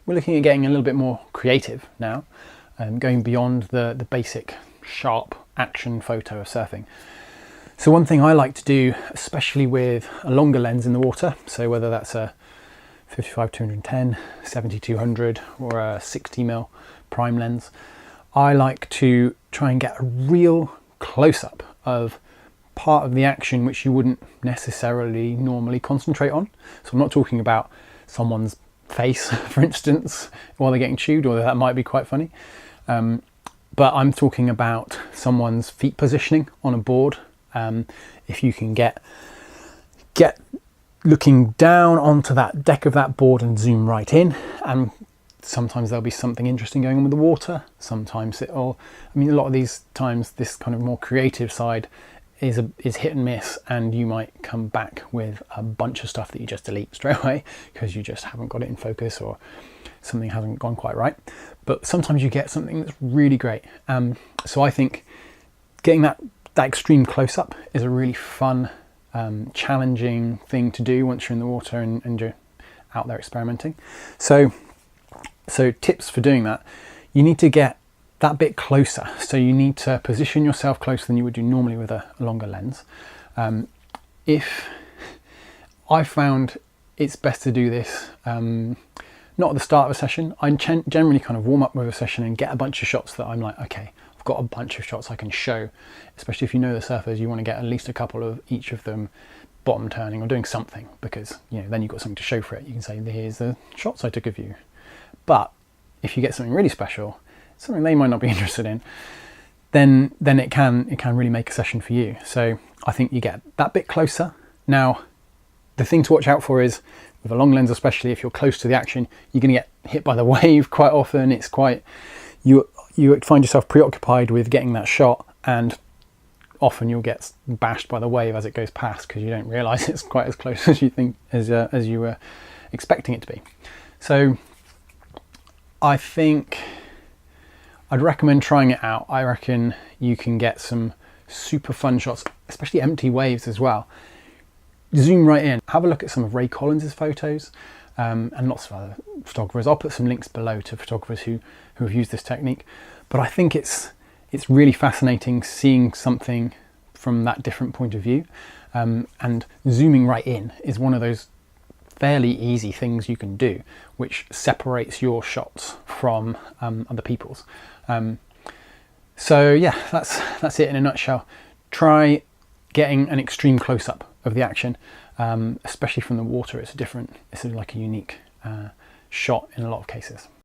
we're looking at getting a little bit more creative now, going beyond the basic sharp action photo of surfing. So one thing I like to do, especially with a longer lens in the water, so whether that's a 55-210, 70-200 or a 60mm prime lens, I like to try and get a real close-up of part of the action which you wouldn't necessarily normally concentrate on. So I'm not talking about someone's face, for instance, while they're getting chewed, although that might be quite funny. But I'm talking about someone's feet positioning on a board. If you can get looking down onto that deck of that board and zoom right in, and sometimes there'll be something interesting going on with the water. Sometimes a lot of these times this kind of more creative side is hit and miss, and you might come back with a bunch of stuff that you just delete straight away because you just haven't got it in focus or something hasn't gone quite right. But sometimes you get something that's really great. So I think getting that extreme close-up is a really fun, challenging thing to do once you're in the water and you're out there experimenting. So tips for doing that: you need to get that bit closer. So you need to position yourself closer than you would do normally with a longer lens. If I found it's best to do this not at the start of a session. I generally kind of warm up with a session and get a bunch of shots that I'm like, okay, I've got a bunch of shots I can show. Especially if you know the surfers, you want to get at least a couple of each of them bottom turning or doing something, because then you've got something to show for it. You can say, here's the shots I took of you. But if you get something really special, something they might not be interested in, then it can really make a session for you. So I think you get that bit closer. Now, the thing to watch out for is, with a long lens especially, if you're close to the action, you're going to get hit by the wave quite often. It's quite, you find yourself preoccupied with getting that shot, and often you'll get bashed by the wave as it goes past because you don't realise it's quite as close as you think, as you were expecting it to be. So I think I'd recommend trying it out. I reckon you can get some super fun shots, especially empty waves as well. Zoom right in, have a look at some of Ray Collins's photos, and lots of other photographers. I'll put some links below to photographers who have used this technique. But I think it's really fascinating seeing something from that different point of view. And zooming right in is one of those fairly easy things you can do, which separates your shots from other people's. So yeah, that's it in a nutshell. Try getting an extreme close-up of the action, especially from the water. It's like a unique shot in a lot of cases.